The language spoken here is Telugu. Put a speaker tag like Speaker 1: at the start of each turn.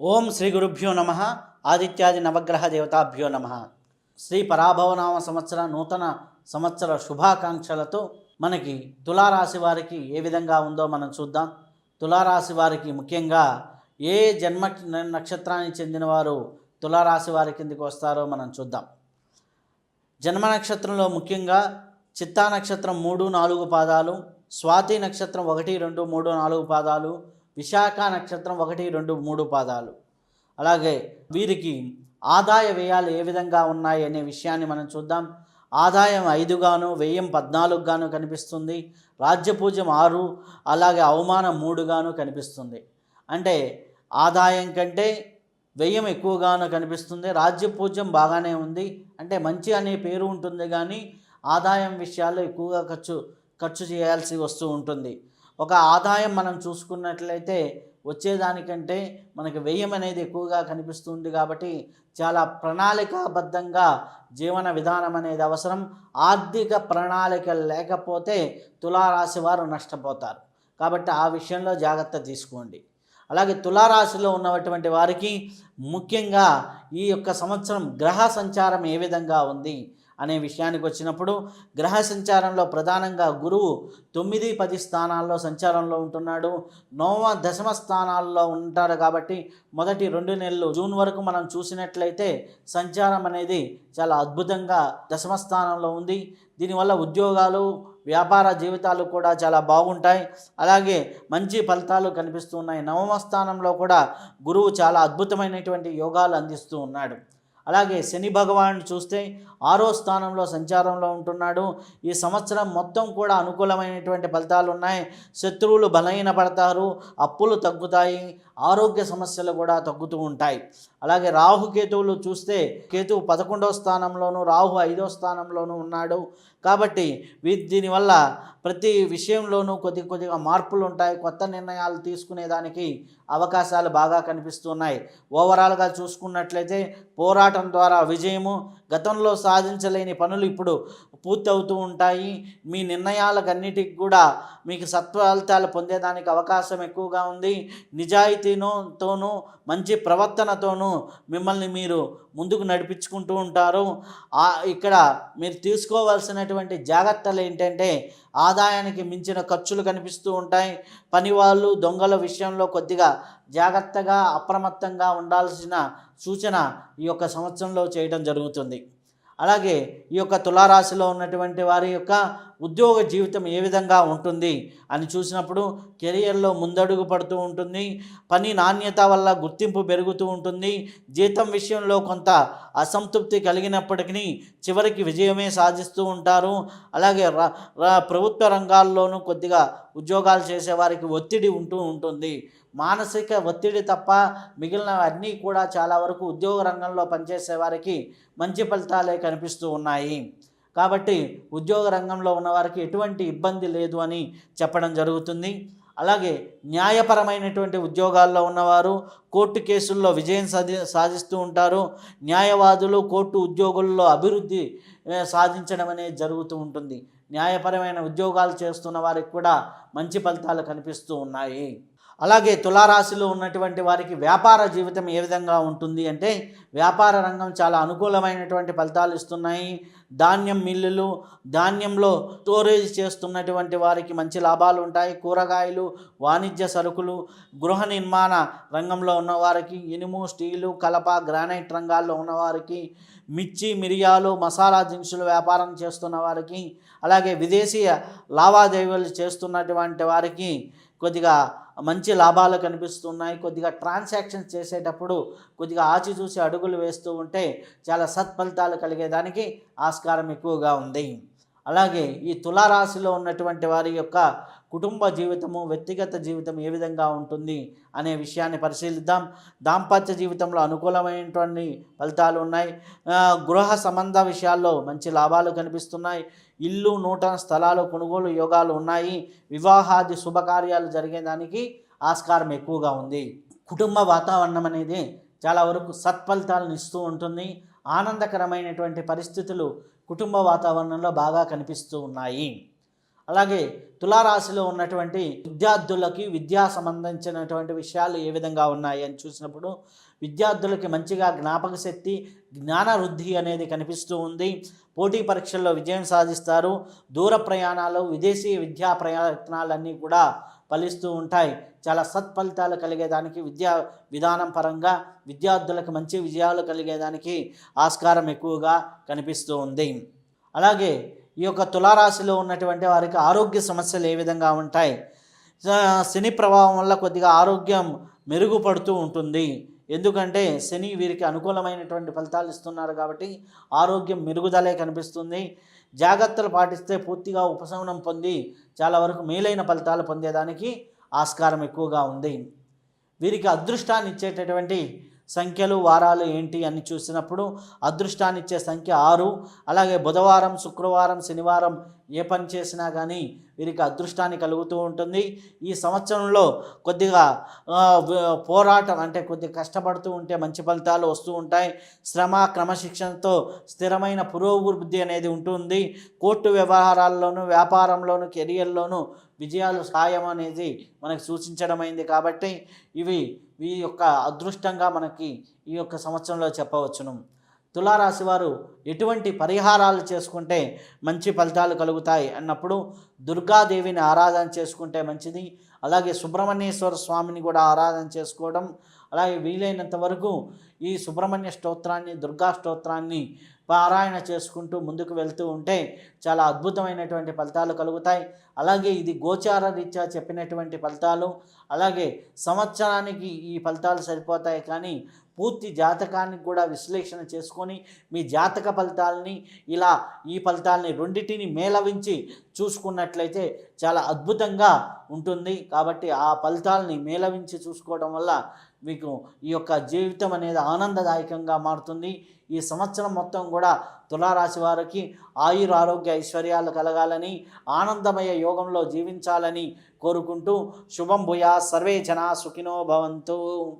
Speaker 1: ఓం శ్రీ గురుభ్యో నమ. ఆదిత్యాది నవగ్రహ దేవతాభ్యో నమ. శ్రీ పరాభవనామ సంవత్సర నూతన సంవత్సర శుభాకాంక్షలతో మనకి తులారాశి వారికి ఏ విధంగా ఉందో మనం చూద్దాం. తులారాశి వారికి ముఖ్యంగా ఏ జన్మ నక్షత్రానికి చెందినవారు తులారాశి వారి కిందకి వస్తారో మనం చూద్దాం. జన్మ నక్షత్రంలో ముఖ్యంగా చిత్తా నక్షత్రం 3-4 పాదాలు, స్వాతి నక్షత్రం 1, 2, 3, 4 పాదాలు, విశాఖ నక్షత్రం 1, 2, 3 పాదాలు. అలాగే వీరికి ఆదాయ వ్యయాలు ఏ విధంగా ఉన్నాయి అనే విషయాన్ని మనం చూద్దాం. ఆదాయం 5 గాను, వ్యయం 14 గాను కనిపిస్తుంది. రాజ్యపూజ్యం 6, అలాగే అవమానం 3 గాను కనిపిస్తుంది. అంటే ఆదాయం కంటే వ్యయం ఎక్కువగాను కనిపిస్తుంది. రాజ్యపూజ్యం బాగానే ఉంది, అంటే మంచి అనే పేరు ఉంటుంది, కానీ ఆదాయం విషయాల్లో ఎక్కువగా ఖర్చు చేయాల్సి వస్తూ ఉంటుంది. ఒక ఆదాయం మనం చూసుకున్నట్లయితే వచ్చేదానికంటే మనకి వ్యయం అనేది ఎక్కువగా కనిపిస్తుంది. కాబట్టి చాలా ప్రణాళికాబద్ధంగా జీవన విధానం అనేది అవసరం. ఆర్థిక ప్రణాళిక లేకపోతే తులారాశి వారు నష్టపోతారు. కాబట్టి ఆ విషయంలో జాగ్రత్త తీసుకోండి. అలాగే తులారాశిలో ఉన్నటువంటి వారికి ముఖ్యంగా ఈ యొక్క సంవత్సరం గ్రహ సంచారం ఏ విధంగా ఉంది అనే విషయానికి వచ్చినప్పుడు, గ్రహ సంచారంలో ప్రధానంగా గురువు 9, 10 స్థానాల్లో సంచారంలో ఉంటున్నాడు. 9వ, 10వ స్థానాల్లో ఉంటాడు. కాబట్టి మొదటి 2 నెలలు జూన్ వరకు మనం చూసినట్లయితే సంచారం అనేది చాలా అద్భుతంగా 10వ స్థానంలో ఉంది. దీనివల్ల ఉద్యోగాలు, వ్యాపార జీవితాలు కూడా చాలా బాగుంటాయి. అలాగే మంచి ఫలితాలు కనిపిస్తున్నాయి. 9వ స్థానంలో కూడా గురువు చాలా అద్భుతమైనటువంటి యోగాలు అందిస్తూ ఉన్నాడు. అలాగే శని భగవానుడు చూస్తే 6వ స్థానంలో సంచారంలో ఉంటున్నాడు. ఈ సంవత్సరం మొత్తం కూడా అనుకూలమైనటువంటి ఫలితాలు ఉన్నాయి. శత్రువులు బలహీనపడతారు, అప్పులు తగ్గుతాయి, ఆరోగ్య సమస్యలు కూడా తగ్గుతూ ఉంటాయి. అలాగే రాహుకేతువులు చూస్తే కేతువు 11వ స్థానంలోనూ, రాహు 5వ స్థానంలోనూ ఉన్నాడు. కాబట్టి దీనివల్ల ప్రతి విషయంలోనూ కొద్దిగా మార్పులు ఉంటాయి. కొత్త నిర్ణయాలు తీసుకునేదానికి అవకాశాలు బాగా కనిపిస్తున్నాయి. ఓవరాల్గా చూసుకున్నట్లయితే పోరాటం ద్వారా విజయము, గతంలో సాధించలేని పనులు ఇప్పుడు పూర్తవుతూ ఉంటాయి. మీ నిర్ణయాలకన్నిటికి కూడా మీకు సత్ఫలితాలు పొందేదానికి అవకాశం ఎక్కువగా ఉంది. నిజాయితీతోనూ మంచి ప్రవర్తనతోనూ మిమ్మల్ని మీరు ముందుకు నడిపించుకుంటూ ఉంటారు. ఇక్కడ మీరు తీసుకోవాల్సినటువంటి జాగ్రత్తలు ఏంటంటే, ఆదాయానికి మించిన ఖర్చులు కనిపిస్తూ ఉంటాయి. పనివాళ్ళు, దొంగల విషయంలో కొద్దిగా జాగ్రత్తగా, అప్రమత్తంగా ఉండాల్సిన సూచన ఈ యొక్క సంవత్సరంలో చేయడం జరుగుతుంది. అలాగే ఈ యొక్క తులారాశిలో ఉన్నటువంటి వారి యొక్క ఉద్యోగ జీవితం ఏ విధంగా ఉంటుంది అని చూసినప్పుడు, కెరియర్లో ముందడుగు పడుతూ ఉంటుంది. పని నాణ్యత వల్ల గుర్తింపు పెరుగుతూ ఉంటుంది. జీతం విషయంలో కొంత అసంతృప్తి కలిగినప్పటికీ చివరికి విజయమే సాధిస్తూ ఉంటారు. అలాగే ప్రభుత్వ రంగాల్లోనూ కొద్దిగా ఉద్యోగాలు చేసేవారికి ఒత్తిడి ఉంటూ ఉంటుంది. మానసిక ఒత్తిడి తప్ప మిగిలిన అన్నీ కూడా చాలా వరకు ఉద్యోగ రంగంలో పనిచేసే వారికి మంచి ఫలితాలే కనిపిస్తూ ఉన్నాయి. కాబట్టి ఉద్యోగ రంగంలో ఉన్నవారికి ఎటువంటి ఇబ్బంది లేదు అని చెప్పడం జరుగుతుంది. అలాగే న్యాయపరమైనటువంటి ఉద్యోగాల్లో ఉన్నవారు కోర్టు కేసుల్లో విజయం సాధిస్తూ ఉంటారు. న్యాయవాదులు, కోర్టు ఉద్యోగుల్లో అభివృద్ధి సాధించడం అనేది జరుగుతూ ఉంటుంది. న్యాయపరమైన ఉద్యోగాలు చేస్తున్న వారికి కూడా మంచి ఫలితాలు కనిపిస్తూ ఉన్నాయి. అలాగే తులారాశిలో ఉన్నటువంటి వారికి వ్యాపార జీవితం ఏ విధంగా ఉంటుంది అంటే, వ్యాపార రంగం చాలా అనుకూలమైనటువంటి ఫలితాలు ఇస్తున్నాయి. ధాన్యం మిల్లులు, ధాన్యంలో స్టోరేజ్ చేస్తున్నటువంటి వారికి మంచి లాభాలు ఉంటాయి. కూరగాయలు, వాణిజ్య సరుకులు, గృహ నిర్మాణ రంగంలో ఉన్నవారికి, ఇనుము, స్టీలు, కలప, గ్రానైట్ రంగాల్లో ఉన్నవారికి, మిర్చి, మిరియాలు, మసాలా దినుసులు వ్యాపారం చేస్తున్న వారికి, అలాగే విదేశీయ లావాదేవీలు చేస్తున్నటువంటి వారికి కొద్దిగా మంచి లాభాలు కనిపిస్తున్నాయి. కొద్దిగా ట్రాన్సాక్షన్స్ చేసేటప్పుడు కొద్దిగా ఆచిచూసి అడుగులు వేస్తూ ఉంటే చాలా సత్ఫలితాలు కలిగేదానికి ఆస్కారం ఎక్కువగా ఉంది. అలాగే ఈ తులారాశిలో ఉన్నటువంటి వారి యొక్క కుటుంబ జీవితము, వ్యక్తిగత జీవితం ఏ విధంగా ఉంటుంది అనే విషయాన్ని పరిశీలిద్దాం. దాంపత్య జీవితంలో అనుకూలమైనటువంటి ఫలితాలు ఉన్నాయి. గృహ సంబంధ విషయాల్లో మంచి లాభాలు కనిపిస్తున్నాయి. ఇల్లు, నూతన స్థలాలు కొనుగోలు యోగాలు ఉన్నాయి. వివాహాది శుభకార్యాలు జరిగేదానికి ఆస్కారం ఎక్కువగా ఉంది. కుటుంబ వాతావరణం అనేది చాలా వరకు సత్ఫలితాలను ఇస్తూ ఉంటుంది. ఆనందకరమైనటువంటి పరిస్థితులు కుటుంబ వాతావరణంలో బాగా కనిపిస్తూ ఉన్నాయి. అలాగే తులారాశిలో ఉన్నటువంటి విద్యార్థులకి విద్యా సంబంధించినటువంటి విషయాలు ఏ విధంగా ఉన్నాయి అని చూసినప్పుడు విద్యార్థులకి మంచిగా జ్ఞాపక శక్తి, జ్ఞాన వృద్ధి అనేది కనిపిస్తూ ఉంది. పోటీ పరీక్షల్లో విజయం సాధిస్తారు. దూర ప్రయాణాలు, విదేశీ విద్యా ప్రయత్నాలన్నీ కూడా ఫలిస్తూ ఉంటాయి. చాలా సత్ఫలితాలు కలిగేదానికి విద్యా విధానం పరంగా విద్యార్థులకు మంచి విజయాలు కలిగేదానికి ఆస్కారం ఎక్కువగా కనిపిస్తూ ఉంది. అలాగే ఈ యొక్క తులారాశిలో ఉన్నటువంటి వారికి ఆరోగ్య సమస్యలు ఏ విధంగా ఉంటాయి? శని ప్రభావం వల్ల కొద్దిగా ఆరోగ్యం మెరుగుపడుతూ ఉంటుంది. ఎందుకంటే శని వీరికి అనుకూలమైనటువంటి ఫలితాలు ఇస్తున్నారు కాబట్టి ఆరోగ్యం మెరుగుదలే కనిపిస్తుంది. జాగ్రత్తలు పాటిస్తే పూర్తిగా ఉపశమనం పొంది చాలా వరకు మేలైన ఫలితాలు పొందేదానికి ఆస్కారం ఎక్కువగా ఉంది. వీరికి అదృష్టాన్ని ఇచ్చేటటువంటి సంఖ్యలు, వారాలు ఏంటి అని చూసినప్పుడు అదృష్టాన్ని ఇచ్చే సంఖ్య 6. అలాగే బుధవారం, శుక్రవారం, శనివారం ఏ పని చేసినా కానీ వీరికి అదృష్టాన్ని కలుగుతూ ఉంటుంది. ఈ సంవత్సరంలో కొద్దిగా పోరాటం అంటే కొద్దిగా కష్టపడుతూ ఉంటే మంచి ఫలితాలు వస్తూ ఉంటాయి. శ్రమ, క్రమశిక్షణతో స్థిరమైన పురోభివృద్ధి అనేది ఉంటుంది. కోర్టు వ్యవహారాల్లోనూ, వ్యాపారంలోనూ, కెరియర్లోనూ విజయాలు సాయం అనేది మనకు సూచించడమైంది. కాబట్టి ఇవి ఈ యొక్క అదృష్టంగా మనకి ఈ యొక్క సంవత్సరంలో చెప్పవచ్చును. తులారాశి వారు ఎటువంటి పరిహారాలు చేసుకుంటే మంచి ఫలితాలు కలుగుతాయి అన్నప్పుడు దుర్గాదేవిని ఆరాధన చేసుకుంటే మంచిది. అలాగే సుబ్రహ్మణ్యేశ్వర స్వామిని కూడా ఆరాధన చేసుకోవడం, అలాగే వీలైనంత వరకు ఈ సుబ్రహ్మణ్య స్తోత్రాన్ని, దుర్గా స్తోత్రాన్ని పారాయణ చేసుకుంటూ ముందుకు వెళ్తూ ఉంటే చాలా అద్భుతమైనటువంటి ఫలితాలు కలుగుతాయి. అలాగే ఇది గోచార రీత్యా చెప్పినటువంటి ఫలితాలు. అలాగే సంవత్సరానికి ఈ ఫలితాలు సరిపోతాయి, కానీ పూర్తి జాతకానికి కూడా విశ్లేషణ చేసుకొని మీ జాతక ఫలితాలని ఇలా ఈ ఫలితాలని రెండింటిని మేళవించి చూసుకున్నట్లయితే చాలా అద్భుతంగా ఉంటుంది. కాబట్టి ఆ ఫలితాలని మేళవించి చూసుకోవడం వల్ల మీకు ఈ యొక్క జీవితం అనేది ఆనందదాయకంగా మారుతుంది. ఈ సంవత్సరం మొత్తం కూడా తులారాశి వారికి ఆయుర ఆరోగ్య ఐశ్వర్యాలు కలగాలని, ఆనందమయ యోగంలో జీవించాలని కోరుకుంటూ శుభం భూయా, సర్వే జనా సుఖినో భవంతు.